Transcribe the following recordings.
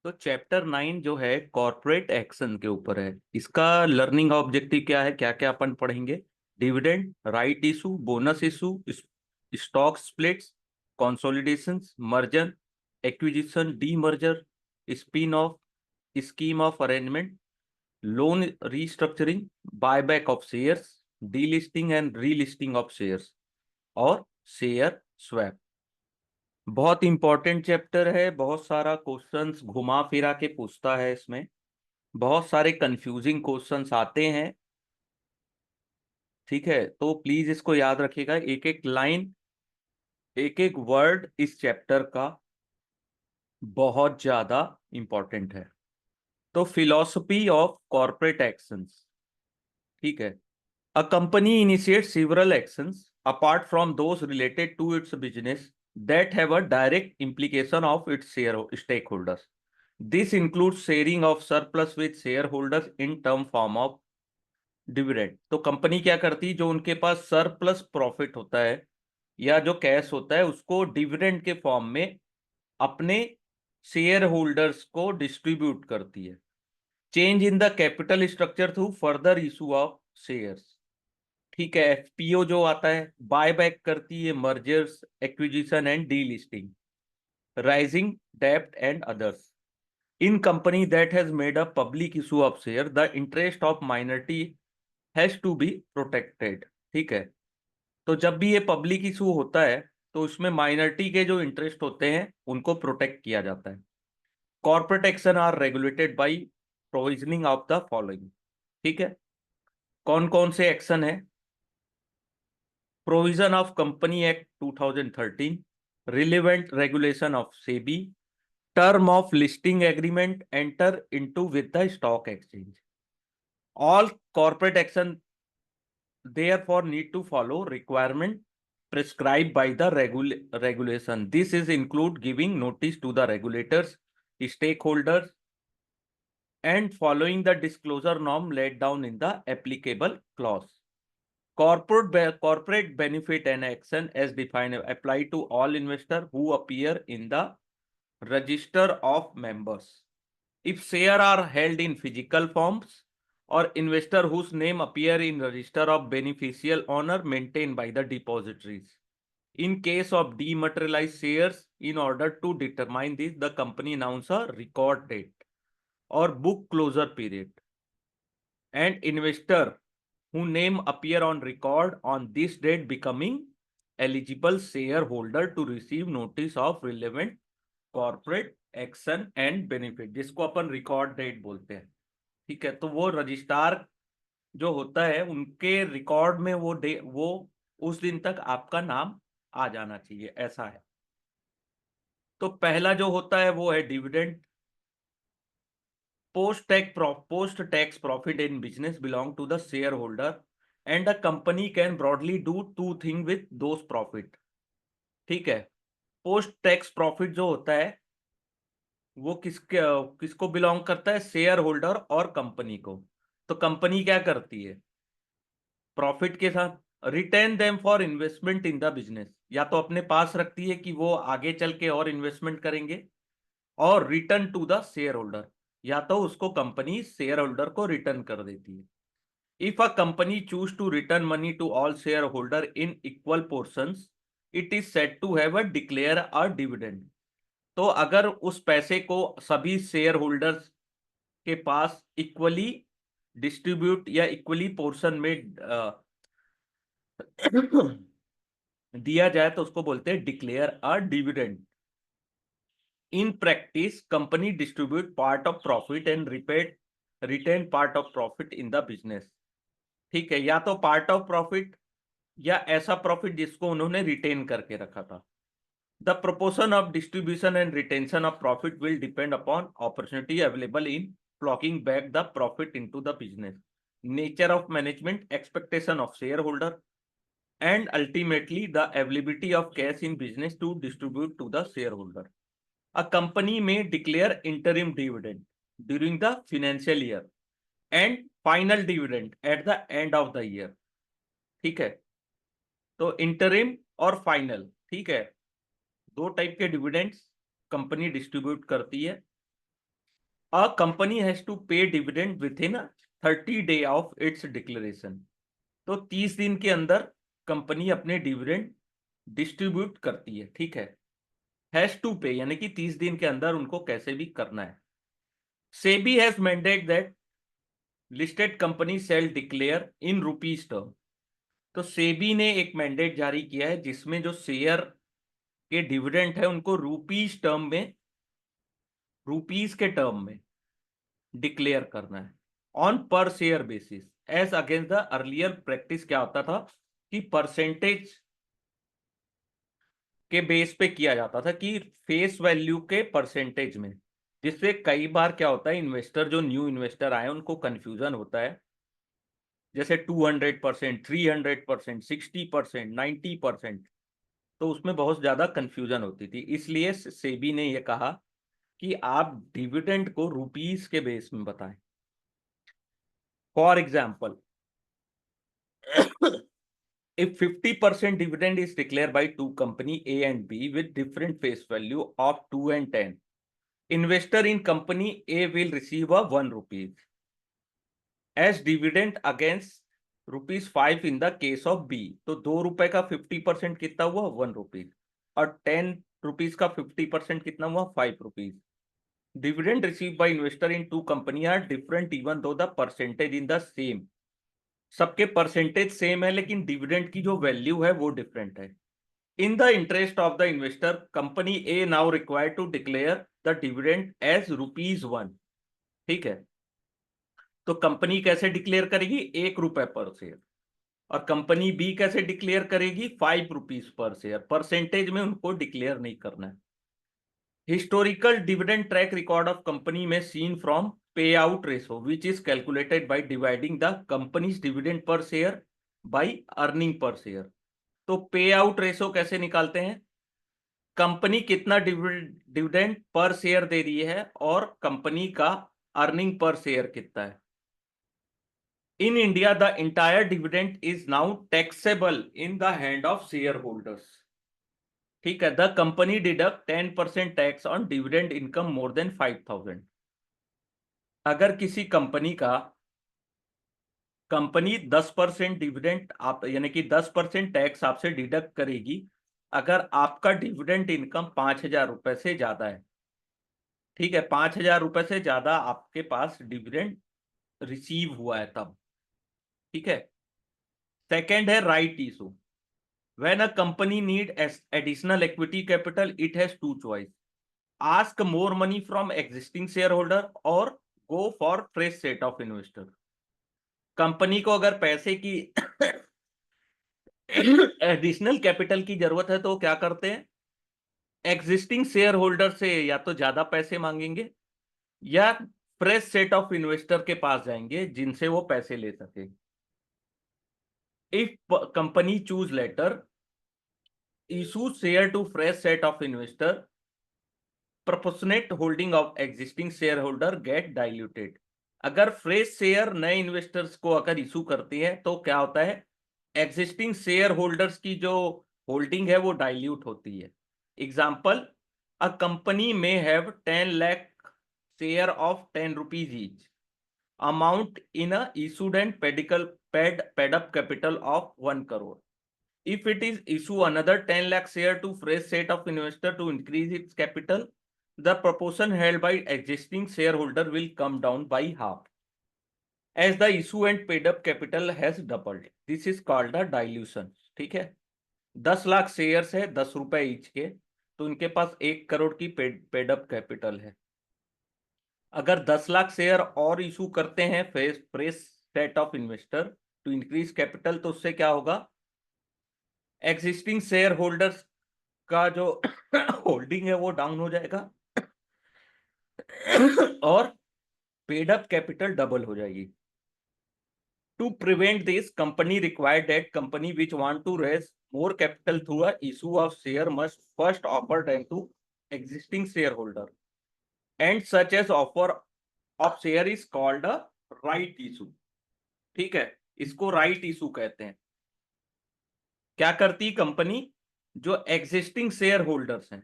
तो चैप्टर 9 जो है कॉर्पोरेट एक्शन के ऊपर है। इसका लर्निंग ऑब्जेक्टिव क्या है, क्या क्या अपन पढ़ेंगे? Dividend, right issue, bonus issue, stock splits, consolidations, merger, acquisition, demerger, spin off, scheme of arrangement, loan restructuring, buyback of shares, delisting and relisting of shares और शेयर स्वैप। बहुत इंपॉर्टेंट चैप्टर है, बहुत सारा क्वेश्चंस घुमा फिरा के पूछता है। इसमें बहुत सारे कंफ्यूजिंग क्वेश्चंस आते हैं। ठीक है, तो प्लीज इसको याद रखिएगा, एक एक लाइन, एक एक वर्ड इस चैप्टर का बहुत ज्यादा इंपॉर्टेंट है। तो फिलॉसफी ऑफ कॉर्पोरेट एक्शंस। ठीक है, a company initiates several actions apart from those related to its business that have a direct implication of its stakeholders. This includes sharing of surplus with shareholders in term form of dividend. तो company क्या करती है, जो उनके पास surplus profit होता है या जो कैश होता है उसको डिविडेंड के फॉर्म में अपने शेयर होल्डर्स को डिस्ट्रीब्यूट करती है। Change in the capital structure through further issue of shares. ठीक है, एफपीओ जो आता है, बाय बैक करती है, mergers, acquisition and delisting, raising डेब्ट and others. In company that has made a public issue of share the interest of minority has to be protected. ठीक है, तो जब भी ये पब्लिक इशू होता है तो उसमें माइनॉरिटी के जो इंटरेस्ट होते हैं उनको प्रोटेक्ट किया जाता है। Corporate action are regulated by provisioning of the following. ठीक है, कौन कौन से एक्शन है? Provision of company act 2013, relevant regulation of SEBI, term of listing agreement enter into with the stock exchange. All corporate action therefore need to follow requirement prescribed by the regulation. This is include giving notice to the regulators, stakeholders, and following the disclosure norm laid down in the applicable clause. Corporate benefit and action as defined apply to all investors who appear in the register of members. If shares are held in physical forms, or investor whose name appear in register of beneficial owner maintained by the depositories. In case of dematerialized shares, in order to determine this, the company announce a record date or book closure period. And investor whose name appear on record on this date becoming eligible shareholder to receive notice of relevant corporate action and benefit, जिसको अपन record date बोलते हैं। ठीक है, तो वो registrar जो होता है उनके रिकॉर्ड में वो उस दिन तक आपका नाम आ जाना चाहिए, ऐसा है। तो पहला जो होता है वो है dividend. Post tax profit in business belong to the share holder and the company can broadly do two thing with those profit. ठीक है, पोस्ट टैक्स प्रॉफिट जो होता है वो किसको बिलोंग करता है? शेयर होल्डर और कंपनी को। तो कंपनी क्या करती है प्रॉफिट के साथ? Retain them for investment in the business, या तो अपने पास रखती है कि वो आगे चल के और इन्वेस्टमेंट करेंगे, और return to the share holder, या तो उसको कंपनी शेयर होल्डर को रिटर्न कर देती है। If a company choose to return money to all share holder in equal portions, it is said to have a declare a dividend. तो अगर उस पैसे को सभी शेयर होल्डर्स के पास इक्वली डिस्ट्रीब्यूट या इक्वली पोर्शन में दिया जाए तो उसको बोलते हैं declare a dividend. In practice company distribute part of profit and retain part of profit in the business. ठीक है, या तो पार्ट ऑफ प्रॉफिट या ऐसा प्रॉफिट जिसको उन्होंने रिटेन करके रखा था। The proportion of distribution and retention of profit will depend upon opportunity available in flocking back the profit into the business, nature of management, expectation of shareholder, and ultimately the availability of cash in business to distribute to the shareholder. A company may declare interim dividend during the financial year and final dividend at the end of the year. ठीक है, तो interim और final, ठीक है, दो type के dividends company distribute करती है। अ कंपनी हैज टू पे dividend with in 30 day of its declaration. तो 30 दिन के अंदर कंपनी अपने डिविडेंड डिस्ट्रीब्यूट करती है, ठीक है। हैज टू पे यानी कि 30 दिन के अंदर उनको कैसे भी करना है। SEBI has mandate that listed company shall declare in rupees term. तो सेबी ने एक मैंडेट जारी किया है जिसमें जो शेयर के डिविडेंड है उनको रुपीज के टर्म में डिक्लेयर करना है on per share basis as against the earlier practice. क्या होता था कि परसेंटेज के बेस पे किया जाता था कि फेस वैल्यू के परसेंटेज में, जिससे कई बार क्या होता है इन्वेस्टर जो न्यू इन्वेस्टर आए उनको कंफ्यूजन होता है, जैसे 200%, 300%, 60%, 90%। तो उसमें बहुत ज्यादा कंफ्यूजन होती थी, इसलिए सेबी ने यह कहा कि आप डिविडेंड को रुपीस के बेस में बताएं। For example, if 50% dividend is declared by two company A and B with different face value of 2 and 10, investor in company A will receive a 1 rupees as dividend against ₹5 in the case of B। तो ₹2 का 50% कितना हुआ? 1 rupees. और ₹10 का 50% कितना हुआ? 5 rupees. Dividend receive by investor in two company are different even though the percentage in the same. सबके percentage same है लेकिन डिविडेंड की जो वैल्यू है वो डिफरेंट है। In the interest of the investor company are now require to declare the dividend as ₹1। ठीक है, तो कंपनी कैसे डिक्लेयर करेगी? ₹1 पर शेयर। और कंपनी बी कैसे डिक्लेयर करेगी? ₹5 पर शेयर। परसेंटेज में उनको डिक्लेयर नहीं करना है। Historical dividend track record of company में seen from pay out ratio which is calculated by dividing the company's dividend per share by earning per share. तो pay out ratio कैसे निकालते हैं? कंपनी कितना डिविडेंड पर शेयर दे रही है और company का अर्निंग पर शेयर कितना है। In India the entire dividend is now taxable in the hand of share holders. ठीक है, the company deduct 10% tax on dividend income more than 5,000। अगर किसी कंपनी 10% डिविडेंड आप यानी कि 10% टैक्स आपसे डिडक्ट करेगी अगर आपका डिविडेंड इनकम 5,000 रुपए से ज्यादा है। ठीक है, 5,000 रुपए से ज्यादा आपके पास डिविडेंड रिसीव हुआ है तब। ठीक है। सेकेंड है right issue. When a company need additional equity capital it has two choice, ask more money from existing share holder or go for fresh set of investor. Company को अगर पैसे की एडिशनल कैपिटल की जरूरत है तो वो क्या करते हैं? एग्जिस्टिंग शेयर होल्डर से या तो ज्यादा पैसे मांगेंगे या फ्रेश सेट ऑफ इन्वेस्टर के पास जाएंगे जिनसे वो पैसे ले सके। If company choose later issue share to fresh set of investor, proportionate holding of existing share holder get diluted. अगर फ्रेश शेयर नए इन्वेस्टर्स को अगर इशू करती है तो क्या होता है? एग्जिस्टिंग शेयर होल्डर्स की जो होल्डिंग है वो डाइल्यूट होती है। एग्जाम्पल, अ कंपनी में have 10 lakh share of 10 rupees each amount in a issued and paid up capital of 1 crore. If it is issue another 10 lakh share to fresh set of investor to increase its capital, the proportion held by existing shareholder will come down by half as the issue and paid up capital has doubled. This is called a dilution. ठीक है, 10 lakh shares है, ₹10 each के, तो उनके पास 1 करोड़ की paid up capital है। अगर 10 lakh share और इशू करते हैं fresh set of investor to increase capital, तो उससे क्या होगा? एग्जिस्टिंग शेयर होल्डर्स का जो होल्डिंग है वो डाउन हो जाएगा और पेड अप कैपिटल डबल हो जाएगी। To prevent this, company required that company which want to raise more capital through a issue of share must first offer them to existing shareholder, and such as offer of share is called a right issue। ठीक है, इसको right issue कहते हैं। क्या करती company? जो existing share holders हैं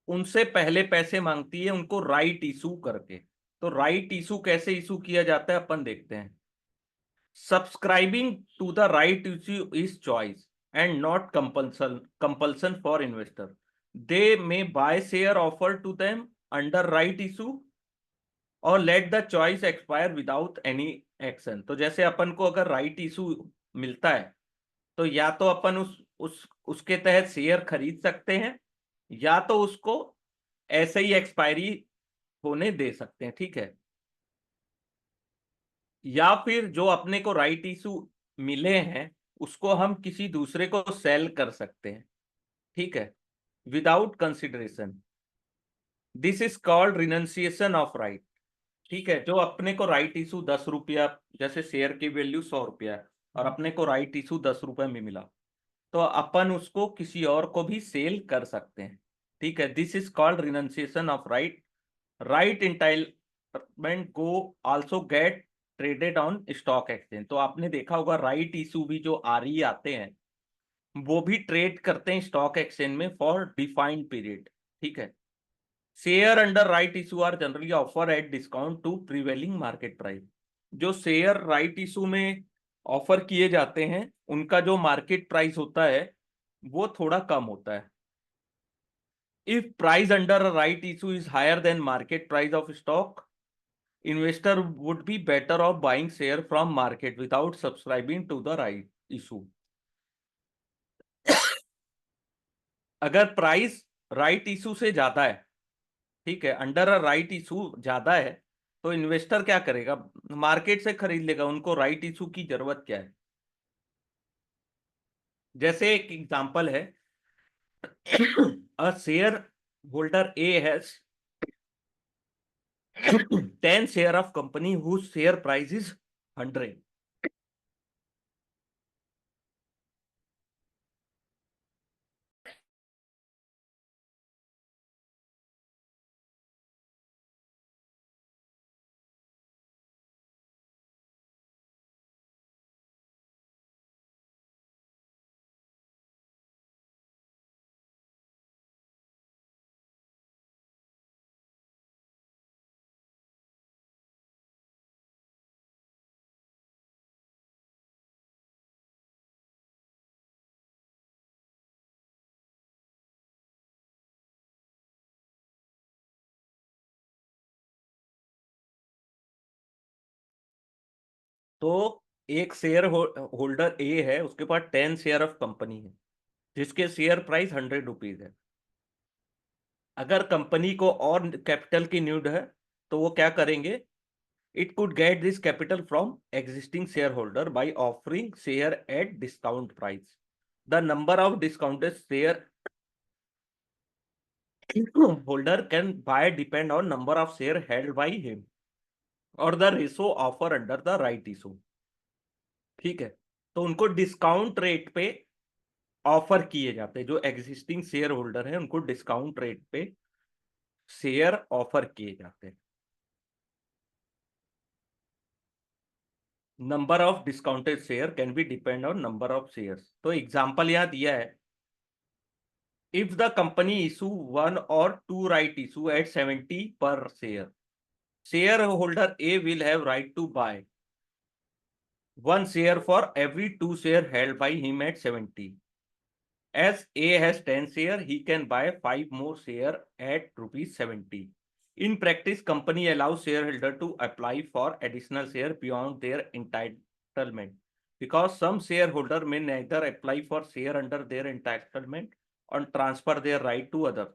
उनसे पहले पैसे मांगती है उनको राइट इशू करके। तो राइट इशू कैसे इशू किया जाता है अपन देखते हैं। Subscribing to the right issue is choice and not compulsion for investor. They may buy share offer to them under right issue or let the choice expire without any action. तो जैसे अपन को अगर राइट इशू मिलता है तो या तो अपन उस उसके तहत शेयर खरीद सकते हैं, या तो उसको ऐसे ही एक्सपायरी होने दे सकते हैं, ठीक है। या फिर जो अपने को राइट इशू मिले हैं उसको हम किसी दूसरे को सेल कर सकते हैं, ठीक है, without consideration. This is called renunciation of right. ठीक है, जो अपने को राइट इशू 10 रुपया, जैसे शेयर की वैल्यू 100 रुपया है और अपने को राइट इशू 10 रुपये में मिला, तो अपन उसको किसी और को भी सेल कर सकते हैं, ठीक है। This is called renunciation of right. Right entitlement को also get traded on stock exchange. तो आपने देखा होगा राइट इशू भी जो आरई आते हैं वो भी ट्रेड करते हैं स्टॉक एक्सचेंज में फॉर डिफाइंड पीरियड, ठीक है। Share under right issue are generally offer at discount to prevailing market price. जो शेयर राइट इशू में ऑफर किए जाते हैं उनका जो मार्केट प्राइस होता है वो थोड़ा कम होता है। If price under a right issue is higher than market price of stock, investor would be better off buying share from market without subscribing to the right issue। अगर प्राइस राइट इशू से ज्यादा है, ठीक है, under a right issue ज्यादा है, तो investor क्या करेगा, मार्केट से खरीद लेगा, उनको राइट इशू की जरूरत क्या है। जैसे एक एग्जांपल है, a share holder A has 10 share of company whose share price is 100। तो एक शेयर होल्डर ए है, उसके पास 10 शेयर ऑफ कंपनी है जिसके शेयर प्राइस 100 रुपीज है। अगर कंपनी को और कैपिटल की नीड है तो वो क्या करेंगे, it could get this capital from existing share holder by offering share at discount price. The number of discounted share holder can buy depend on number of share held by him और the ratio offer under the right issue, ठीक है। तो उनको discount rate पे offer किए जाते हैं, जो एग्जिस्टिंग शेयर होल्डर है उनको डिस्काउंट रेट पे शेयर ऑफर किए जाते हैं। Number of discounted share can be depend on number of shares. तो एग्जांपल यहां दिया है, if the company issue 1 or 2 right issue at 70 per share, share holder A will have right to buy 1 share for every 2 share held by him at 70। As A has 10 share, he can buy 5 more share at rupees 70। In practice, company allows shareholder to apply for additional share beyond their entitlement because some shareholder may neither apply for share under their entitlement or transfer their right to others।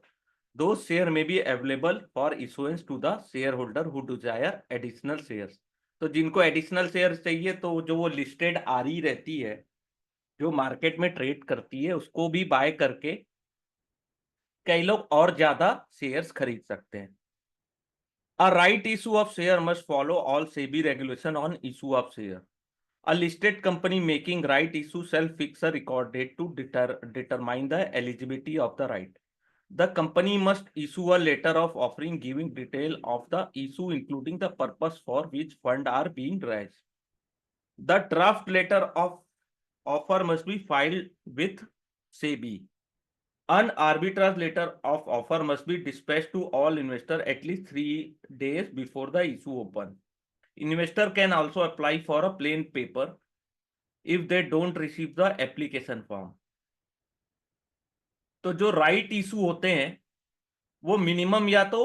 Those share may be available for issuance to the shareholder who desire additional shares। तो जिनको additional share चाहिए तो जो वो listed आरई रहती है जो market में ट्रेड करती है उसको भी बाय करके कई लोग और ज्यादा शेयर्स खरीद सकते हैं। A right issue of share must follow all SEBI regulation on issue of share। A listed company making right issue shall fix a record date to determine the eligibility of the right। The company must issue a letter of offering giving detail of the issue including the purpose for which fund are being raised। The draft letter of offer must be filed with SEBI। An arbitrage letter of offer must be dispatched to all investors at least 3 days before the issue open. Investor can also apply for a plain paper if they don't receive the application form. तो जो right issue होते हैं वो minimum या तो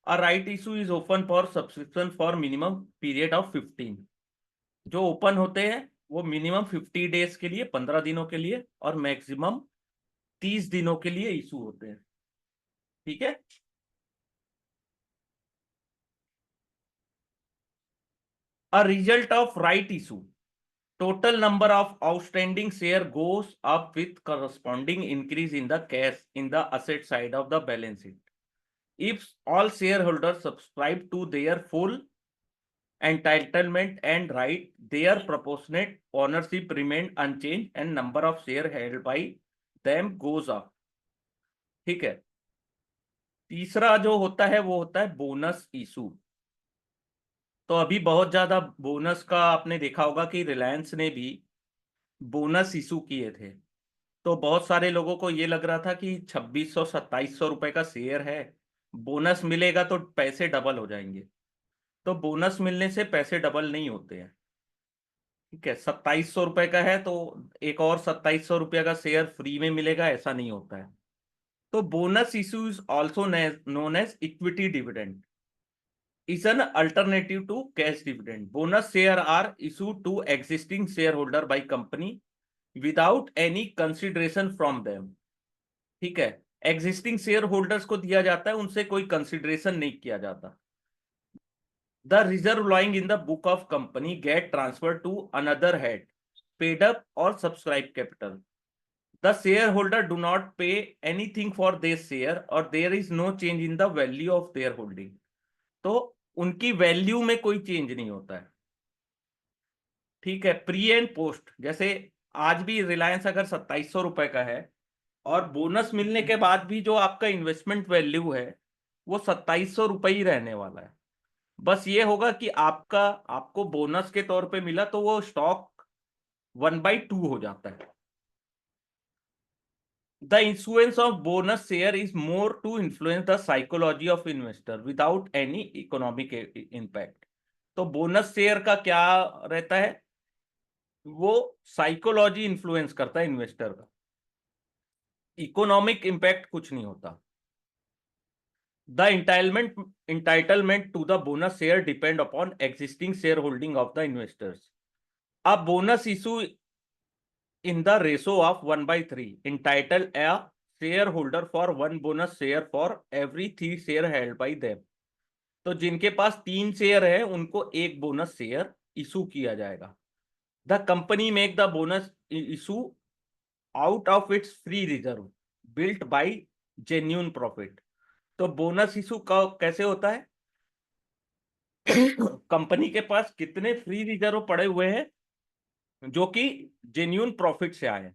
a right issue is open for subscription for minimum period of 15. जो open होते हैं वो मिनिमम 50 डेज के लिए, 15 दिनों के लिए, और मैक्सिमम 30 दिनों के लिए इशू होते हैं। ठीक है। A result of right issue, total number of outstanding share goes up with corresponding increase in the cash in the asset side of the balance sheet. If all shareholders subscribe to their full entitlement and right, their proportionate ownership remain unchanged and number of share held by them goes up. ठीक है। तीसरा जो होता है वो होता है bonus issue. तो अभी बहुत ज्यादा बोनस का आपने देखा होगा कि रिलायंस ने भी बोनस इशू किए थे। तो बहुत सारे लोगों को ये लग रहा था कि 2600-2700 रुपए का शेयर है, बोनस मिलेगा तो पैसे डबल हो जाएंगे। तो बोनस मिलने से पैसे डबल नहीं होते हैं। ठीक है। 2700 रुपए का है तो एक और 2700 रुपये का शेयर फ्री में मिलेगा, ऐसा नहीं होता है। तो bonus issue is also known as equity dividend, is an alternative to cash dividend. Bonus share are issued to existing shareholder by company without any consideration from them. ठीक है। एग्जिस्टिंग शेयर होल्डर्स को दिया जाता है, उनसे कोई consideration नहीं किया जाता। The reserve lying in the book of company get transferred to another head, paid up or subscribed capital. The shareholder do not pay anything for this share or there is no change in the value of their holding. तो उनकी value में कोई change नहीं होता है। ठीक है। Pre and post, जैसे आज भी रिलायंस अगर 2700 रुपए का है और बोनस मिलने के बाद भी जो आपका इन्वेस्टमेंट वैल्यू है वो 2700 रुपए ही रहने वाला है। बस ये होगा कि आपको बोनस के तौर पे मिला तो वो स्टॉक 1/2 हो जाता है। The issuance of bonus share is more to influence the psychology of investor without any economic impact. तो बोनस शेयर का क्या रहता है, वो साइकोलॉजी इन्फ्लुएंस करता है इन्वेस्टर का, इकोनॉमिक इंपैक्ट कुछ नहीं होता। The entitlement to the bonus share depend upon existing shareholding of the investors. A bonus issue in the ratio of 1/3 entitle a shareholder for one bonus share for every 3 share held by them. तो जिनके पास 3 share है उनको एक bonus share issue किया जाएगा। The company make the bonus issue out of its free reserve built by genuine profit. तो bonus issue का कैसे होता है, कंपनी के पास कितने फ्री रिजर्व पड़े हुए हैं जो कि जेन्यून प्रॉफिट से आए।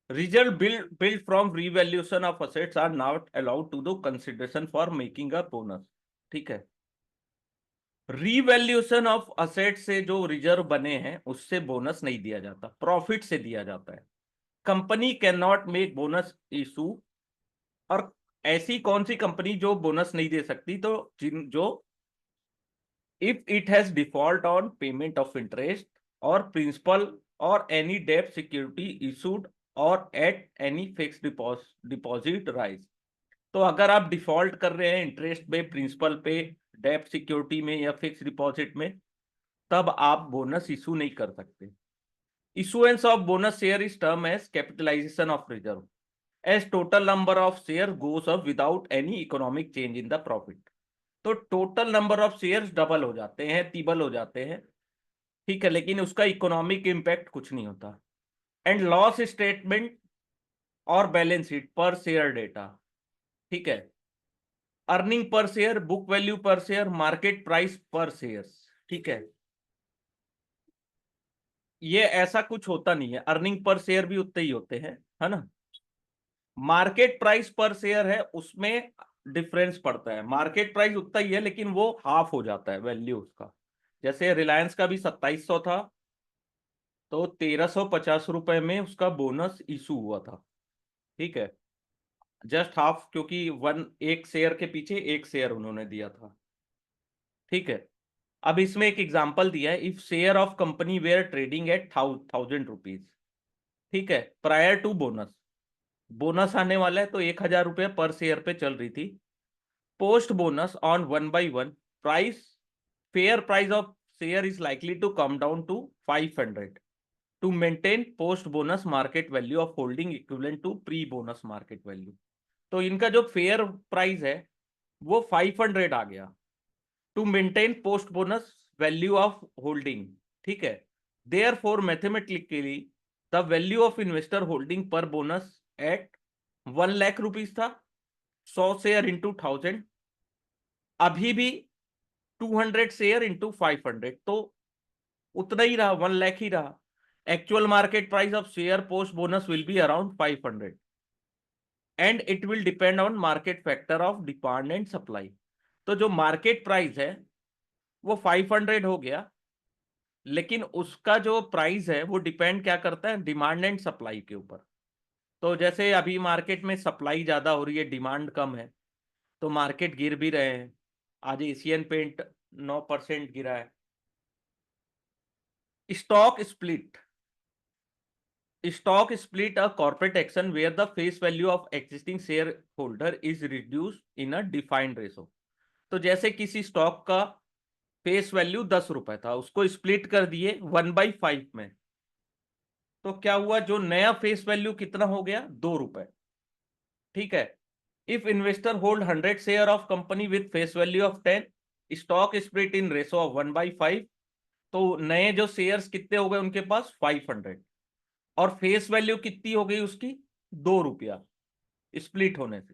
Reserve build from revaluation of assets are not allowed to the consideration for making a bonus. ठीक है। रीवैल्यूएशन ऑफ असेट से जो रिजर्व बने हैं उससे बोनस नहीं दिया जाता, प्रॉफिट से दिया जाता है। Company can not make bonus issue, और ऐसी कौन सी कंपनी जो बोनस नहीं दे सकती, तो जो if it has default on payment of interest और प्रिंसिपल और एनी डेट सिक्योरिटी इशूड और at any fix deposit rise. तो अगर आप डिफॉल्ट कर रहे हैं इंटरेस्ट पे, प्रिंसिपल पे, डेट सिक्योरिटी में या फिक्स डिपॉजिट में, तब आप बोनस इशू नहीं कर सकते। Issuance of bonus share is term as capitalization of reserve as total number of share goes up without any economic change in the profit. तो total number of shares double हो जाते हैं, तिबल हो जाते हैं। ठीक है। लेकिन उसका इकोनॉमिक इंपैक्ट कुछ नहीं होता। एंड लॉस स्टेटमेंट और balance sheet per share data. ठीक है। Earning per share, book value पर शेयर, मार्केट प्राइस पर शेयर। ठीक है। ये ऐसा कुछ होता नहीं है, अर्निंग पर शेयर भी उतने ही होते हैं, है ना। मार्केट प्राइस पर शेयर है उसमें डिफरेंस पड़ता है, मार्केट प्राइस उतना ही है लेकिन वो हाफ हो जाता है वैल्यू उसका। जैसे रिलायंस का भी 2700 था तो 1350 रुपए में उसका बोनस इशू हुआ था। ठीक है। जस्ट हाफ, क्योंकि एक शेयर के पीछे एक शेयर उन्होंने दिया था। ठीक है, अब इसमें एक एग्जांपल दिया है, if share of company were trading at 1000 rupees, ठीक है, प्रायर टू बोनस, बोनस आने वाला है तो 1000 रुपये पर शेयर पे चल रही थी। Post bonus on 1/1 price, fair price of share is likely to come down to 500 to maintain post bonus market value of holding equivalent to pre bonus market value. तो इनका जो फेयर प्राइस है वो 500 आ गया to maintain post bonus value of holding. ठीक है, therefore mathematically the value of investor holding pre bonus at 1 lakh rupees था, 100 शेयर इंटू 1000, अभी भी 200 शेयर इंटू 500, तो उतना ही रहा, 1 लाख ही रहा। Actual market price of share post bonus will be around 500 and it will depend on market factor of demand and supply. तो जो market price है वो 500 हो गया, लेकिन उसका जो प्राइस है वो डिपेंड क्या करता है, डिमांड एंड सप्लाई के ऊपर। तो जैसे अभी मार्केट में सप्लाई ज्यादा हो रही है, डिमांड कम है, तो मार्केट गिर भी रहे हैं। आज एशियन पेंट 9% गिरा है। Stock split, stock split a corporate action where the face value of existing share holder is reduce in a defined ratio. तो जैसे किसी स्टॉक का फेस वैल्यू 10 रुपए था, उसको स्प्लिट कर दिए 1/5 में, तो क्या हुआ, जो नया फेस वैल्यू कितना हो गया, 2 रुपए। ठीक है, if investor hold 100 share of company with face value of 10, stock split in ratio of 1/5, तो नए जो शेयर्स कितने हो गए उनके पास, 500, और फेस वैल्यू कितनी हो गई उसकी, 2 रुपया स्प्लिट होने से।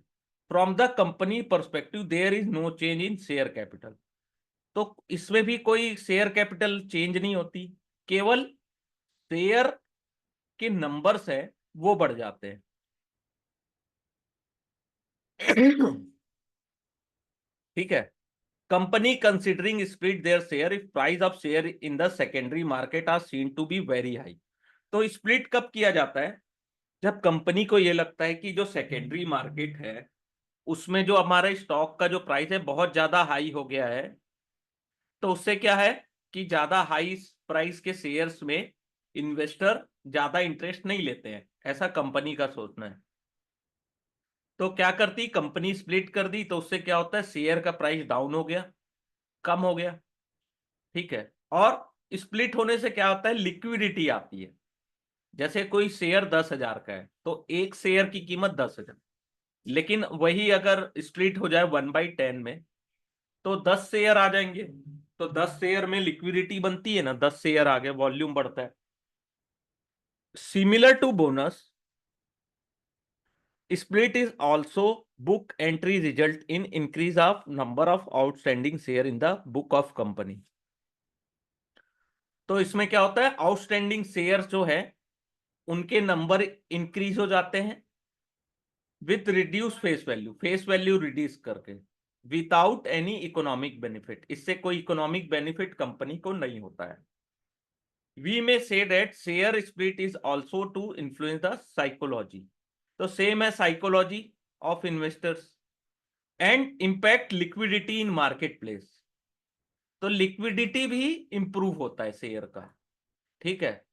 From the company perspective there is no change in share capital. तो इसमें भी कोई शेयर कैपिटल चेंज नहीं होती, केवल शेयर के नंबर्स है वो बढ़ जाते हैं। ठीक है, company considering split their share if price of share in the secondary market are seen to be very high. तो स्प्लिट कब किया जाता है, जब कंपनी को यह लगता है कि जो सेकेंडरी मार्केट है उसमें जो हमारा स्टॉक का जो प्राइस है बहुत ज्यादा हाई हो गया है। तो उससे क्या है कि ज्यादा हाई प्राइस के शेयर्स में इन्वेस्टर ज्यादा इंटरेस्ट नहीं लेते हैं, ऐसा कंपनी का सोचना है। तो क्या करती कंपनी, स्प्लिट कर दी, तो उससे क्या होता है, शेयर का प्राइस डाउन हो गया, कम हो गया। ठीक है, और स्प्लिट होने से क्या होता है, लिक्विडिटी आती है। जैसे कोई शेयर 10,000 का है तो एक शेयर की कीमत 10,000, लेकिन वही अगर स्प्लिट हो जाए 1/10 में तो 10 शेयर आ जाएंगे। तो 10 शेयर में लिक्विडिटी बनती है ना, 10 शेयर आ गए, वॉल्यूम बढ़ता है। Similar to bonus, split is also book entry result in increase of number of outstanding share in the book of company। तो इसमें क्या होता है, आउटस्टैंडिंग शेयर जो है उनके नंबर इंक्रीज हो जाते हैं with reduce face value, face value reduce करके, विदाउट एनी इकोनॉमिक बेनिफिट, इससे कोई इकोनॉमिक बेनिफिट कंपनी को नहीं होता है। We may say that share split is also to influence the psychology. तो सेम है psychology of investors and impact liquidity in market place. तो लिक्विडिटी भी इंप्रूव होता है शेयर का। ठीक है,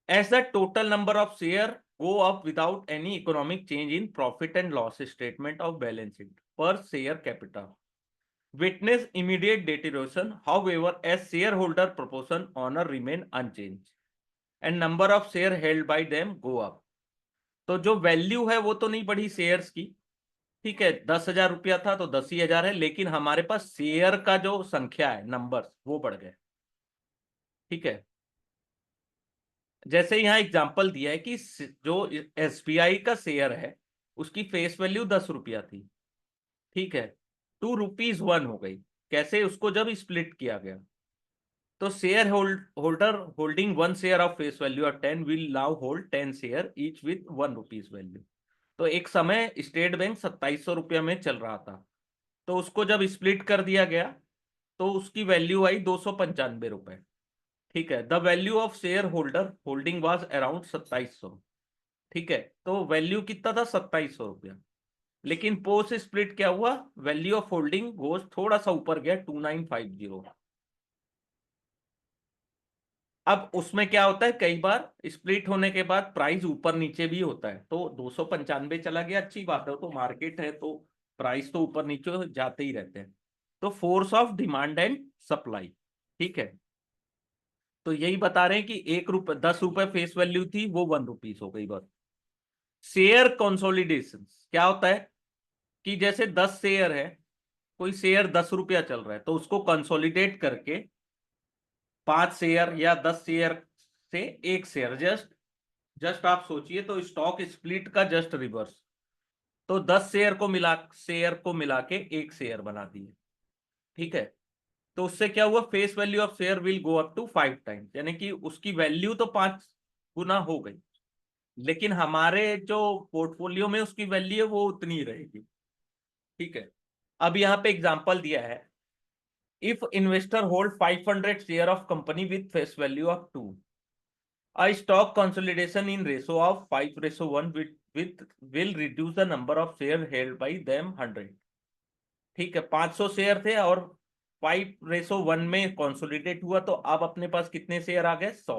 as the total number of share go up without any economic change in profit and loss statement of balance sheet per share capital witness immediate deterioration, however as shareholder proportion honor remain unchanged and number of share held by them go up। तो जो value है वो तो नहीं बढ़ी shares की, ठीक है, 10,000 रुपया था तो 10 ही हजार है, लेकिन हमारे पास शेयर का जो संख्या है, नंबर्स, वो बढ़ गए। ठीक है, जैसे यहाँ एग्जांपल दिया है कि जो एसबीआई का शेयर है उसकी फेस वैल्यू 10 रुपया थी, ठीक है, 2 रुपीज 1 हो गई। कैसे, उसको जब स्प्लिट किया गया, तो share holder holding 1 share of face value of 10 will now hold 10 share each with 1 rupees value. तो एक समय स्टेट बैंक 2700 रुपया में चल रहा था, तो उसको जब स्प्लिट कर दिया गया तो उसकी वैल्यू आई 295 रुपए। ठीक है, the value of share holder holding was around 2700। ठीक है, तो वैल्यू कितना था, 2700 रुपया। लेकिन पोस्ट स्प्लिट क्या हुआ, वैल्यू ऑफ होल्डिंग गोस थोड़ा सा ऊपर गया 2950। अब उसमें क्या होता है, कई बार स्प्लिट होने के बाद प्राइस ऊपर नीचे भी होता है, तो 295 चला गया, अच्छी बात है, तो मार्केट है तो प्राइस तो ऊपर नीचे जाते ही रहते हैं। तो force of demand and supply, ठीक है। तो यही बता रहे हैं कि 1 रुपए 10 रुपए फेस वैल्यू थी, वो 1 रुपीज हो गई बस। शेयर कंसोलिडेशन क्या होता है कि जैसे 10 शेयर है, कोई शेयर 10 रुपया चल रहा है, तो उसको कंसोलिडेट करके 5 शेयर या 10 शेयर से 1 शेयर, जस्ट जस्ट आप सोचिए तो स्टॉक स्प्लिट का जस्ट रिवर्स। तो 10 शेयर को मिला के 1 शेयर बना दिए, ठीक है। तो उससे क्या हुआ, face value of share will go up to 5 times, यानी कि उसकी वैल्यू तो 5 गुना हो गई, लेकिन हमारे जो पोर्टफोलियो में उसकी वैल्यू है वो उतनी ही रहेगी, ठीक है। अब यहाँ पे एग्जांपल दिया है, if investor hold 500 share of company with face value of 2, a stock consolidation in ratio of 5:1 with will reduce the number of share held by them 100, ठीक है। 500 शेयर थे और 5:1 में कंसोलिडेट हुआ, तो अब अपने पास कितने शेयर आ गए, 100।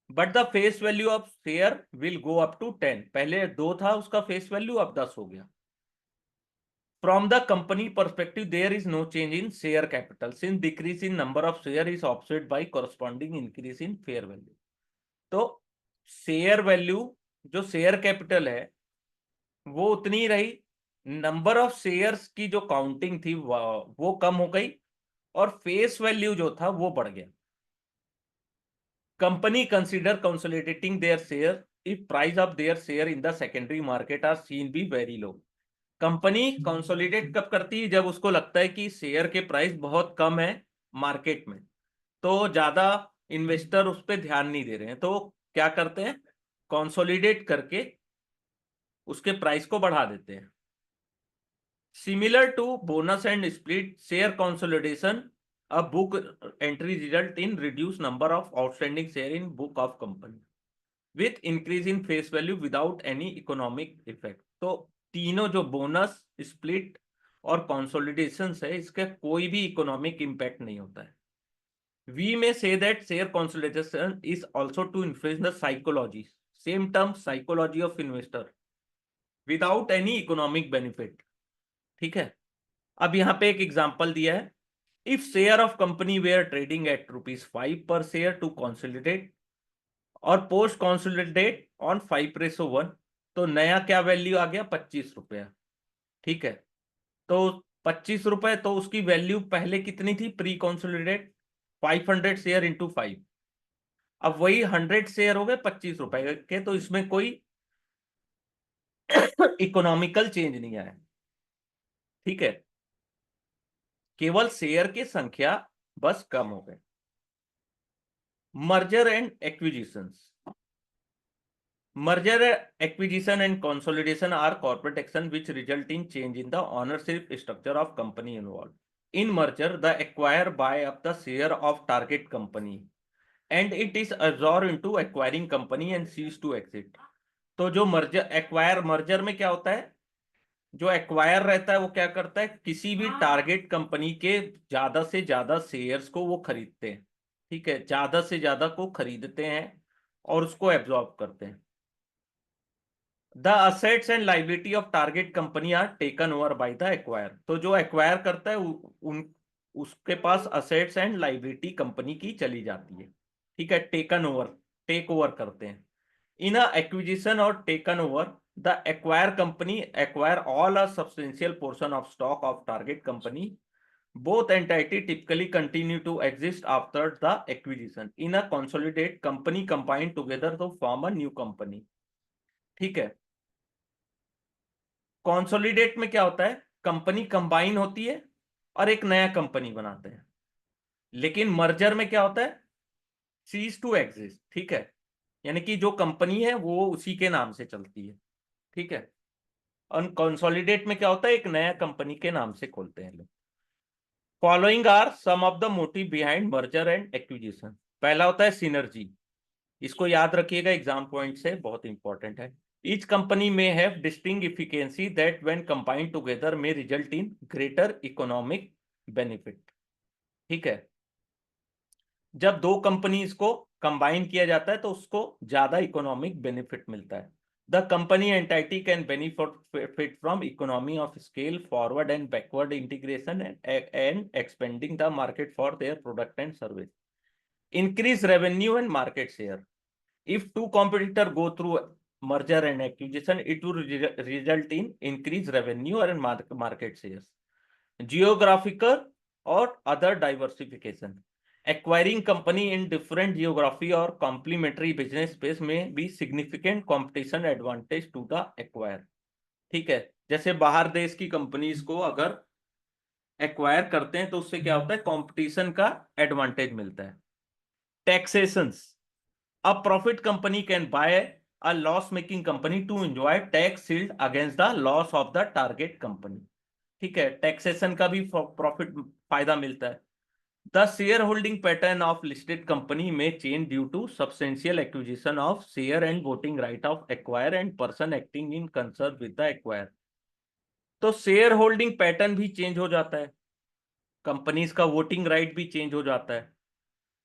But the face value of share will go up to 10, पहले 2 था उसका फेस वैल्यू, अब 10 हो गया। From the company perspective there is no change in share capital since decrease in number of share is offset by corresponding increase in fair value. तो share value, जो share capital है वो उतनी ही रही, number of shares की जो counting थी वो कम हो गई, और फेस वैल्यू जो था वो बढ़ गया। Company consider consolidating their share if price of their share in the secondary market are seen be very low. Company consolidate कब करती है, जब उसको लगता है कि शेयर के प्राइस बहुत कम है मार्केट में, तो ज्यादा इन्वेस्टर उस पर ध्यान नहीं दे रहे हैं, तो क्या करते हैं, कंसोलिडेट करके उसके प्राइस को बढ़ा देते हैं। Similar to bonus and split, share consolidation a book entry result in reduce number of outstanding share in book of company with increase in face value without any economic effect. तो तीनों जो bonus, split और consolidation है, इसका कोई भी economic impact नहीं होता है। We may say that share consolidation is also to influence the psychology, same term psychology of investor without any economic benefit, ठीक है। अब यहाँ पे एक एग्जांपल दिया है, if share of company were trading at ₹5 per share to consolidate और post consolidate on 5:1, तो नया क्या वैल्यू आ गया, ₹25, ठीक है। तो ₹25, तो उसकी वैल्यू पहले कितनी थी प्री कंसोलिडेट, 500 शेयर इंटू 5, अब वही 100 शेयर हो गए ₹25 के, तो इसमें कोई इकोनॉमिकल चेंज नहीं आया, ठीक है, केवल शेयर की संख्या बस कम हो गए। Merger and acquisitions, merger acquisition and consolidation are corporate action which result in change in the ownership structure of company involve in merger the acquire buy up the share of target company and it is absorbed into acquiring company and cease to exit। तो जो merger acquire, merger में क्या होता है, जो acquire रहता है वो क्या करता है, किसी भी टारगेट कंपनी के ज्यादा से ज्यादा शेयर्स को वो खरीदते हैं, ठीक है, ज्यादा से ज्यादा को खरीदते हैं और उसको एब्जॉर्ब करते हैं। The assets and liability of target company are taken over by the acquire. तो जो एक्वायर करता है उन उसके पास असेट्स एंड लाइबिलिटी कंपनी की चली जाती है, ठीक है, टेकन ओवर, टेक ओवर करते हैं। In a acquisition or taken over, the acquire company acquire all a substantial portion of stock of target company. Both entity typically continue to exist after the acquisition. In a consolidate company combined together to form a new company. ठीक है, consolidate में क्या होता है, company combine होती है और एक नया कंपनी बनाते हैं, लेकिन मर्जर में क्या होता है, सीज टू एग्जिस्ट, ठीक है, यानी कि जो कंपनी है वो उसी के नाम से चलती है, ठीक है। और कंसोलिडेट में क्या होता है, एक नया कंपनी के नाम से खोलते हैं लोग। Following are some of the motive behind merger and acquisition. पहला होता है सिनर्जी, इसको याद रखिएगा, एग्जाम पॉइंट से बहुत इंपॉर्टेंट है। Each company may have distinct efficiency that when combined together may result in greater economic benefit. ठीक है, जब दो कंपनीज को कंबाइन किया जाता है तो उसको ज्यादा इकोनॉमिक बेनिफिट मिलता है. The company entity can benefit from economy of scale, forward and backward integration and expanding the market for their product and service, increase revenue and market share. If two competitors go through merger and acquisition, it will result in increased revenue and market shares. Geographical or other diversification. Acquiring company in different geography or complementary business space may be significant competition advantage to the acquire. ठीक है, जैसे बाहर देश की companies को अगर acquire करते हैं तो उससे क्या होता है, कंपटीशन का एडवांटेज मिलता है. Taxations. A profit company can buy a loss-making company to enjoy tax shield against the loss of the target company. ठीक है, टैक्सेशन का भी प्रॉफिट फायदा मिलता है. The shareholding pattern of listed company may change due to substantial acquisition of share and voting right of acquire and person acting in concert with the acquire. तो share holding pattern भी change हो जाता है, companies का voting right भी change हो जाता है.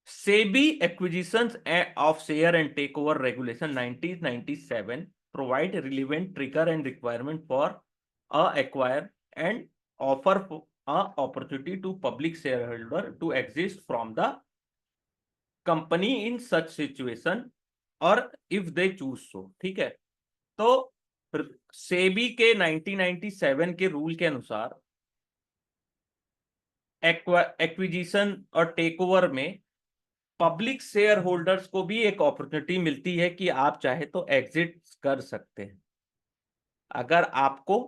SEBI acquisitions of share and takeover regulation 1997 provide relevant trigger and requirement for a acquire and offer a opportunity to public shareholder to exist from the company in such situation or if they choose so. ठीक है, तो सेबी के 1997 के rule के अनुसार acquisition और take over में public share holders को भी एक अपॉर्चुनिटी मिलती है कि आप चाहे तो एग्जिट कर सकते हैं अगर आपको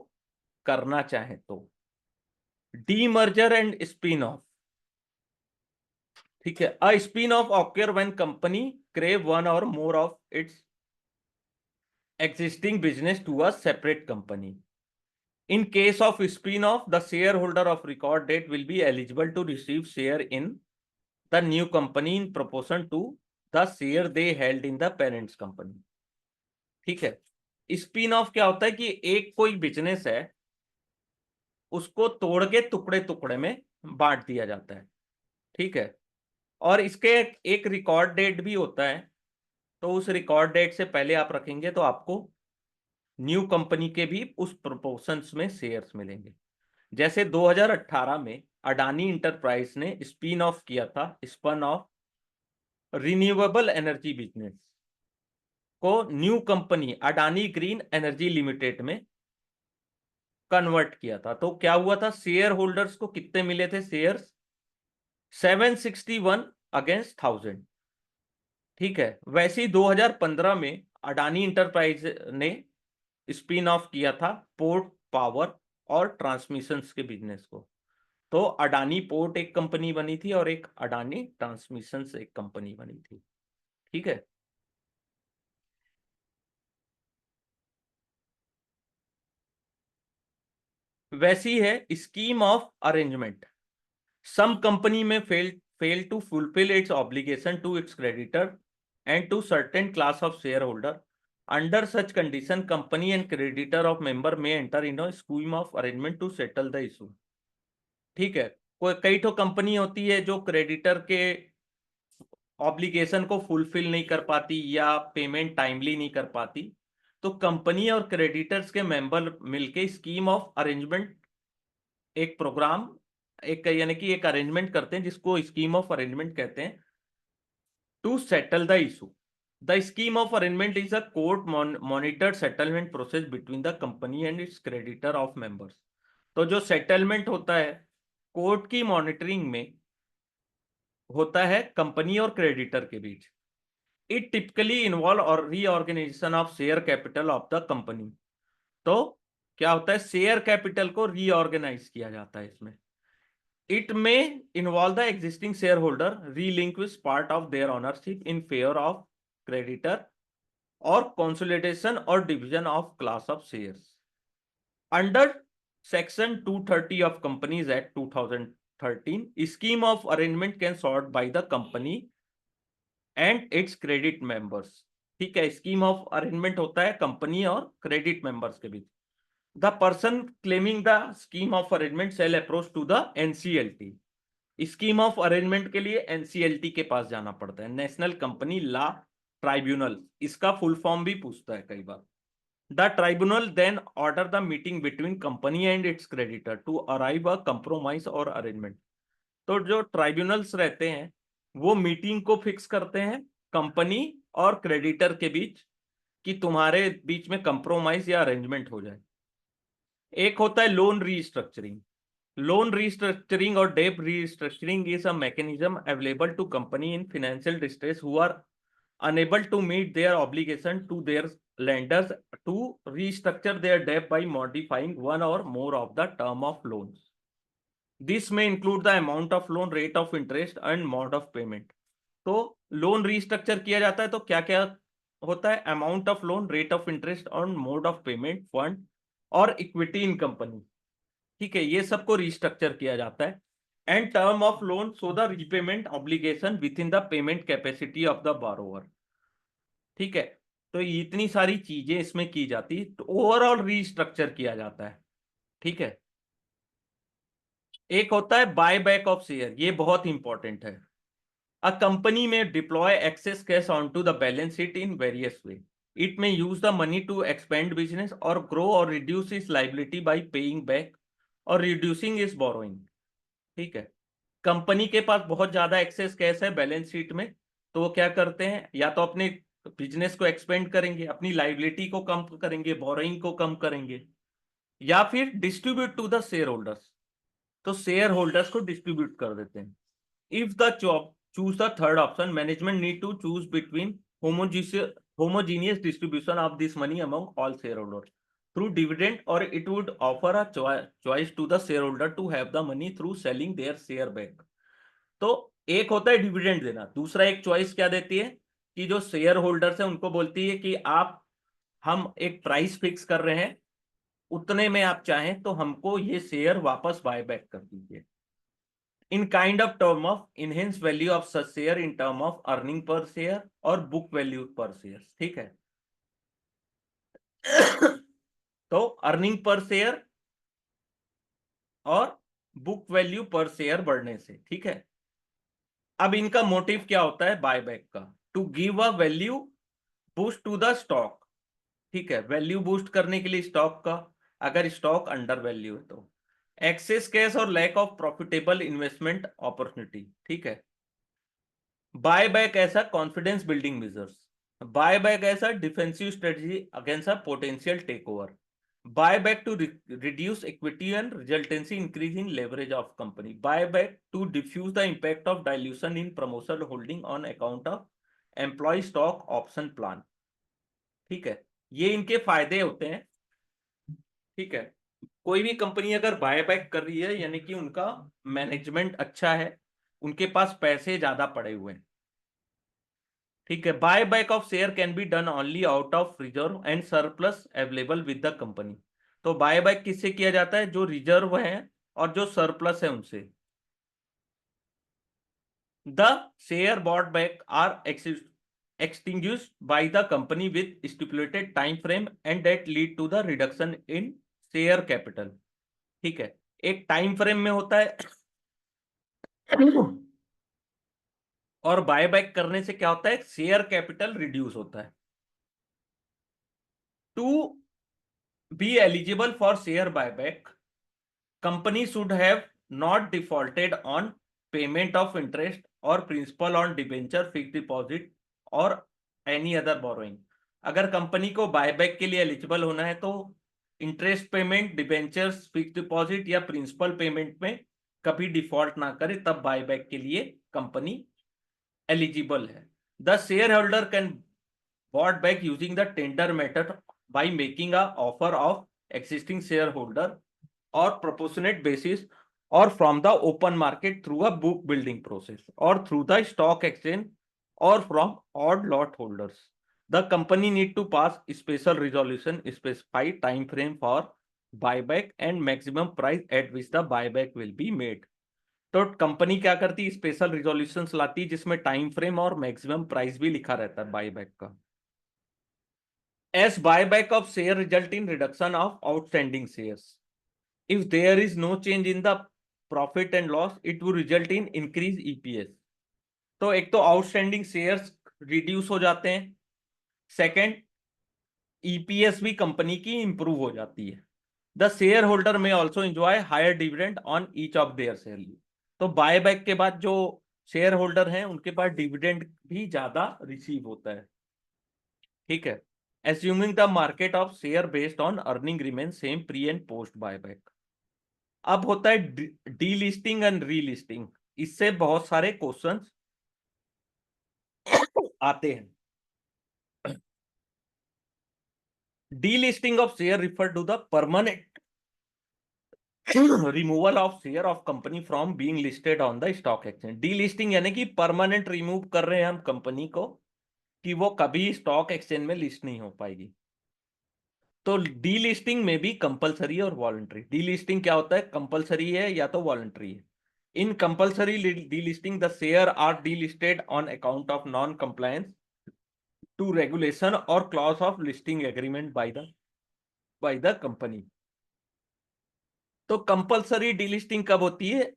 करना चाहे तो. Demerger and spin off. ठीक है, a spin off occur when company crave one or more of its existing business to a separate company. In case of spin-off, the shareholder of record date will be eligible to receive share in the new company in proportion to the share they held in the parent's company. ठीक है, spin off क्या होता है कि एक कोई business है उसको तोड़ के टुकड़े टुकड़े में बांट दिया जाता है. ठीक है, और इसके एक रिकॉर्ड डेट भी होता है, तो उस रिकॉर्ड डेट से पहले आप रखेंगे तो आपको न्यू कंपनी के भी उस प्रोपोर्शंस में शेयर्स मिलेंगे. जैसे 2018 में अडानी इंटरप्राइज ने स्पिन ऑफ किया था, spun off renewable energy business को new company Adani Green Energy Limited में कन्वर्ट किया था. तो क्या हुआ था, शेयर होल्डर्स को कितने मिले थे शेयर्स, 761 अगेंस्ट 1000. ठीक है, वैसे ही 2015 में अडानी इंटरप्राइज ने स्पिन ऑफ किया था पोर्ट पावर और ट्रांसमिशंस के बिजनेस को. तो अडानी पोर्ट एक कंपनी बनी थी और एक अडानी ट्रांसमिशंस एक कंपनी बनी थी. ठीक है, वैसी है scheme of arrangement. Some company may fail to fulfill its obligation to its creditor and to certain class of shareholder. Under such condition, company and creditor of member may enter into a scheme of arrangement to settle the issue. ठीक है, कोई कई तो company होती है जो creditor के obligation को फुलफिल नहीं कर पाती या पेमेंट टाइमली नहीं कर पाती, तो कंपनी और क्रेडिटर्स के मेंबर मिलके स्कीम ऑफ अरेंजमेंट एक प्रोग्राम एक यानी कि एक अरेंजमेंट करते हैं जिसको स्कीम ऑफ अरेंजमेंट कहते हैं to settle the issue. The scheme of arrangement is a court monitored settlement process between the company and its creditor of members. तो जो सेटलमेंट होता है कोर्ट की मॉनिटरिंग में होता है कंपनी और क्रेडिटर के बीच. It typically involve or reorganisation of share capital of the company. तो क्या होता है, शेयर कैपिटल को रीऑर्गेनाइज किया जाता है इसमें. It may involve the existing shareholder relinquish part of their ownership in favor of creditor or consolidation or division of class of shares. Under Section 230 of Companies Act 2013, scheme of arrangement can sort by the company and its credit members. ठीक है, scheme of arrangement होता है company और credit members के बीच। The person claiming the scheme of arrangement shall approach to the NCLT. Scheme of arrangement के लिए NCLT के पास जाना पड़ता है, नेशनल कंपनी लॉ ट्राइब्यूनल, इसका फुल फॉर्म भी पूछता है कई बार। The tribunal then order the meeting between company and its creditor to arrive a compromise or arrangement. तो जो ट्राइब्यूनल्स रहते हैं वो मीटिंग को फिक्स करते हैं कंपनी और क्रेडिटर के बीच कि तुम्हारे बीच में कंप्रोमाइज या अरेंजमेंट हो जाए। एक होता है loan restructuring. Loan restructuring or debt restructuring is a mechanism available to company in financial distress who are unable to meet their obligation to their lenders to restructure their debt by modifying one or more of the term of loans. This may include the amount of loan, rate of interest and mode of payment. तो loan restructure किया जाता है तो क्या क्या होता है? Amount of loan, rate of interest और मोड ऑफ पेमेंट, फंड और इक्विटी इन कंपनी। ठीक है, ये सबको रिस्ट्रक्चर किया जाता है। And term of loan so the repayment obligation with in the payment capacity of the borrower. ठीक है, तो इतनी सारी चीजें इसमें की जाती है, तो ओवरऑल रिस्ट्रक्चर किया जाता है। ठीक है, एक होता है बाय बैक ऑफ शेयर, ये बहुत इंपॉर्टेंट है। A company may deploy excess cash on to the balance sheet in various way. It may use the money to expand business or grow or reduce its liability by paying back or reducing its borrowing. ठीक है, company के पास बहुत ज्यादा excess cash है balance sheet में, तो वो क्या करते हैं, या तो अपने बिजनेस को एक्सपेंड करेंगे, अपनी लाइबिलिटी को कम करेंगे, बोरोइंग को कम करेंगे, या फिर distribute to the share holders, तो शेयर होल्डर्स को डिस्ट्रीब्यूट कर देते हैं। If the choose the third option, management need to choose between homogeneous distribution of this money among all shareholders through dividend, or it would offer a choice to the shareholder to have the money through selling their share back. तो एक होता है dividend देना, दूसरा एक choice क्या देती है कि जो शेयर होल्डर्स है उनको बोलती है कि आप, हम एक प्राइस फिक्स कर रहे हैं, उतने में आप चाहें तो हमको ये शेयर वापस बाय बैक कर दीजिए in kind of term of enhance value of such share in term of earning per share और बुक वैल्यू पर शेयर। ठीक है, तो अर्निंग पर शेयर और बुक वैल्यू पर शेयर बढ़ने से। ठीक है, अब इनका मोटिव क्या होता है बायबैक का? To give a value boost to the stock. ठीक है, वैल्यू बूस्ट करने के लिए स्टॉक का, अगर स्टॉक अंडर वैल्यू है तो। एक्सेस कैश और lack of profitable investment opportunity. ठीक है, buy back as a confidence building measures, buy back as a defensive strategy against a potential take over, buy back to reduce equity and resultancy increase in leverage of company, buy back to diffuse the impact of dilution in promotion holding on account of employ stock option plan. ठीक है, ये इनके फायदे होते हैं। ठीक है, कोई भी कंपनी अगर बाय बैक कर रही है यानी कि उनका मैनेजमेंट अच्छा है, उनके पास पैसे ज्यादा पड़े हुए हैं। ठीक है, buy back of share can be done only out of reserve and surplus available with the company. तो बाय बैक किससे किया जाता है? जो रिजर्व है और जो सरप्लस है उनसे। The share bought back are extinguished by the company with stipulated time frame and that lead to the reduction in share capital। ठीक है, एक टाइम फ्रेम में होता है और बाय बैक करने से क्या होता है? शेयर कैपिटल रिड्यूस होता है। To be eligible for share buyback, company should have not defaulted on payment of interest or principal on debenture, fixed deposit or any other borrowing। अगर कंपनी को buyback के लिए एलिजिबल होना है तो interest payment, debentures, fix deposit या principal payment में कभी डिफॉल्ट ना करे, तब बायबैक के लिए कंपनी एलिजिबल है। The share holder can bought back using the tender method by making a offer of existing shareholder or proportionate basis or from the open market through a book building process or through the stock exchange or from odd lot holders। The company need to pass special resolution specify time frame for buyback and maximum price at which the buyback will be made। तो company क्या करती है? Special resolutions लाती है जिसमें time frame और maximum price भी लिखा रहता है बायबैक का। as buyback of share result in reduction of outstanding shares. If there is no change in the profit and loss, it will result in increase EPS. तो एक तो outstanding shares reduce हो जाते हैं, सेकंड ईपीएस भी company की improve हो जाती है. The share holder may also enjoy higher dividend on each of their share. तो बायबैक के बाद जो शेयर होल्डर हैं उनके पास डिविडेंड भी ज्यादा रिसीव होता है. ठीक है. Assuming the market of share based on earning remain same pre and post buyback. अब होता है डीलिस्टिंग एंड रीलिस्टिंग. इससे बहुत सारे क्वेश्चंस आते हैं. Delisting of share refer to the permanent removal of share of company from being listed on the stock exchange. Delisting यानी कि परमानेंट रिमूव कर रहे हैं हम कंपनी को कि वो कभी स्टॉक एक्सचेंज में लिस्ट नहीं हो पाएगी. तो डीलिस्टिंग में भी कंपलसरी और वॉलंटरी. डीलिस्टिंग क्या होता है, कंपलसरी है या तो वॉलंटरी है. In compulsory delisting the share are delisted on account of non compliance to regulation or clause of listing agreement by the company. तो कंपलसरी डीलिस्टिंग कब होती है,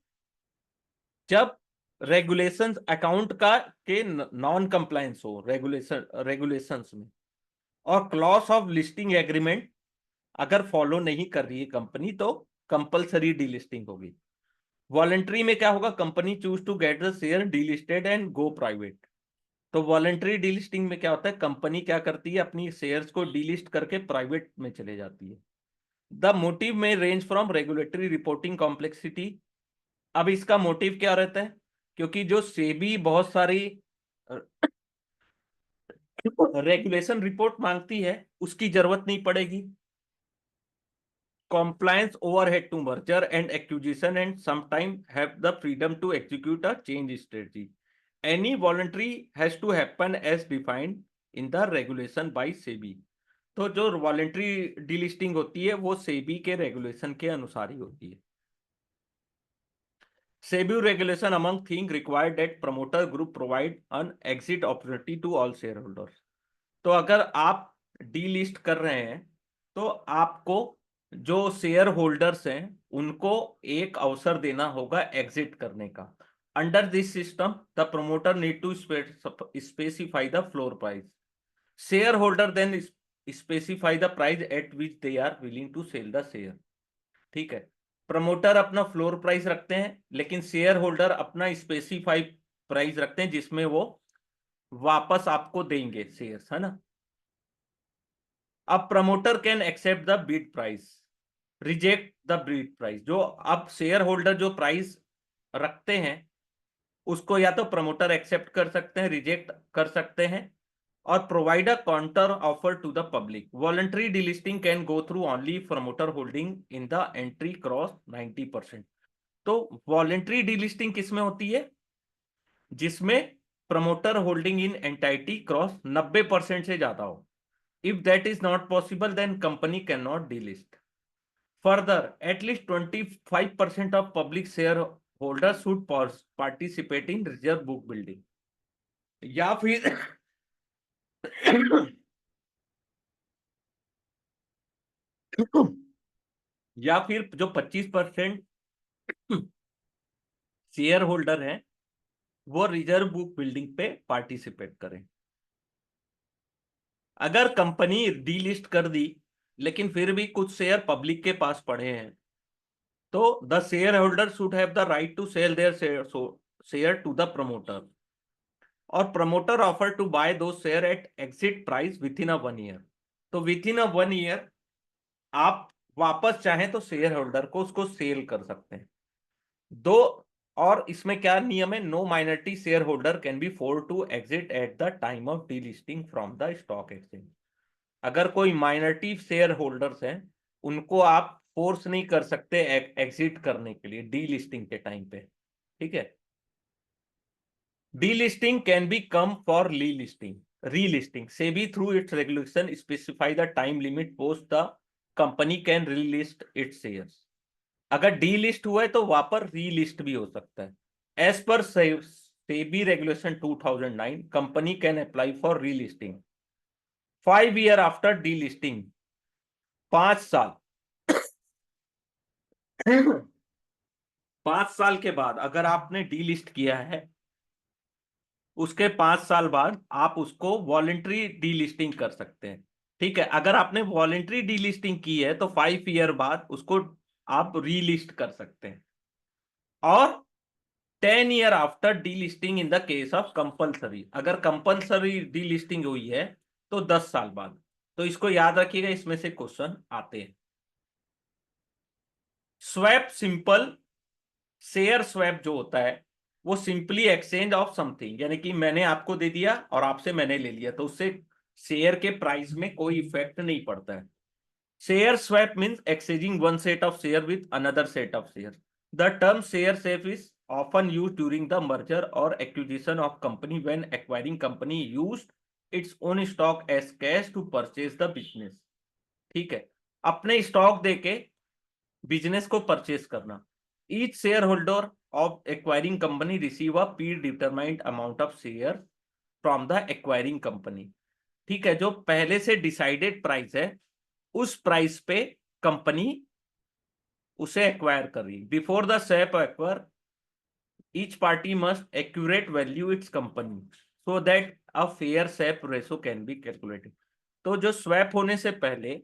जब रेगुलेशंस अकाउंट का के नॉन कंप्लायंस हो रेगुलेशंस में, और क्लॉज ऑफ लिस्टिंग एग्रीमेंट अगर फॉलो नहीं कर रही है कंपनी तो कंपलसरी डीलिस्टिंग होगी. वॉलंटरी में क्या होगा, company choose to get the share delisted and go private. तो वॉलंटरी डीलिस्टिंग में क्या होता है, कंपनी क्या करती है, अपनी शेयर्स को डीलिस्ट करके प्राइवेट में चले जाती है. द मोटिव में range from regulatory reporting complexity. अब इसका मोटिव क्या रहता है, क्योंकि जो सेबी बहुत सारी रेगुलेशन रिपोर्ट मांगती है उसकी जरूरत नहीं पड़ेगी. compliance overhead to merger and acquisition and sometimes have the freedom to execute a change strategy. Any voluntary has to happen as defined in the regulation by SEBI. तो जो वॉलेंट्री डीलिस्टिंग होती है वो सेबी के रेगुलेशन के अनुसार ही होती है. SEBI regulation among things required that promoter group provide an exit opportunity to all shareholders. तो अगर आप डीलिस्ट कर रहे हैं तो आपको जो शेयर होल्डर्स हैं उनको एक अवसर देना होगा एग्जिट करने का. Under this system the promoter need to specify the floor price. Share holder then specify the price at which they are willing to sell the share. ठीक है. प्रमोटर अपना फ्लोर प्राइस रखते हैं लेकिन शेयर होल्डर अपना specify price रखते हैं जिसमें वो वापस आपको देंगे शेयर्स, है ना. अब promoter can accept the bid price, reject the bid price. जो अब शेयर होल्डर जो प्राइस रखते हैं उसको या तो प्रमोटर एक्सेप्ट कर सकते हैं, रिजेक्ट कर सकते हैं, और provide a counter offer to the public. Voluntary delisting can go through only promoter holding in the entity cross 90%. तो वॉलंटरी डिलिस्टिंग किसमें होती है, जिसमें promoter holding in entity cross 90% से ज्यादा हो. If that is not possible, then company cannot delist. Further, at least 25% of public shareholders should participate in reserve book building. या फिर या फिर जो 25% शेयर होल्डर हैं वो रिजर्व बुक बिल्डिंग पे पार्टिसिपेट करें. अगर कंपनी डीलिस्ट कर दी लेकिन फिर भी कुछ शेयर पब्लिक के पास पड़े हैं तो the share holder should have the right to sell their share to the promoter, और promoter offer to buy those share at exit price within a 1 year. तो विद इन अ 1 ईयर आप वापस चाहें तो share holder को उसको cell कर सकते हैं. दो, और इसमें क्या नियम है, no minority share holder can be force to exit at the time of delisting from the stock exchange. अगर कोई माइनॉरिटी शेयर होल्डर्स हैं उनको आप फोर्स नहीं कर सकते एग्जिट करने के लिए डीलिस्टिंग के टाइम पे. ठीक है. Delisting can be come for relisting. SEBI through its regulation specify the time limit post the company can relist its shares. अगर डीलिस्ट हुआ है तो वापस रीलिस्ट भी हो सकता है. As per SEBI regulation 2009 company can apply for relisting 5 year after delisting, 5 साल 5 साल के बाद अगर आपने डी लिस्ट किया है, उसके 5 साल बाद आप उसको वॉलेंट्री डी लिस्टिंग कर सकते हैं। ठीक है, अगर आपने वॉलेंट्री डी लिस्टिंग की है तो 5 ईयर बाद उसको आप रीलिस्ट कर सकते हैं। और 10 year after D listing in the case of compulsory, अगर कंपल्सरी डी लिस्टिंग हुई है तो 10 साल बाद। तो इसको याद रखिएगा, इसमें से क्वेश्चन आते हैं। स्वैप सिंपल, शेयर स्वैप जो होता है वो सिंपली एक्सचेंज ऑफ समथिंग, यानी कि मैंने आपको दे दिया और आपसे मैंने ले लिया, तो उससे शेयर के प्राइस में कोई इफेक्ट नहीं पड़ता है। Share swap means exchanging one set of share with another set of share. The term share swap is often used during the merger or acquisition of company when acquiring company used its own stock as cash to purchase the business। ठीक है, अपने stock देके business को purchase करना। Each share holder of acquiring company receive a pre determined amount of share from the acquiring company. ठीक है, जो पहले से डिसाइडेड प्राइस है उस प्राइस पे कंपनी उसे एक्वायर कर रही। Before the swap acquire each party must accurate value it's company so that a fair swap ratio can be calculated. तो जो स्वैप होने से पहले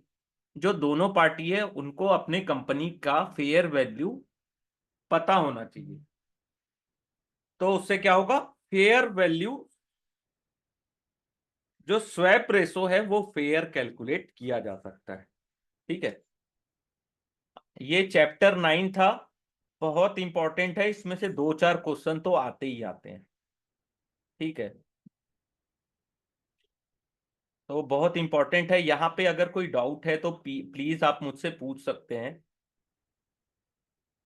जो दोनों पार्टी है उनको अपने कंपनी का फेयर वैल्यू पता होना चाहिए। तो उससे क्या होगा, फेयर वैल्यू, जो स्वैप रेशो है वो फेयर कैलकुलेट किया जा सकता है। ठीक है, ये चैप्टर 9 था, बहुत इंपॉर्टेंट है, इसमें से 2-4 क्वेश्चन तो आते ही आते हैं। ठीक है, तो बहुत इंपॉर्टेंट है। यहाँ पे अगर कोई डाउट है तो प्लीज आप मुझसे पूछ सकते हैं।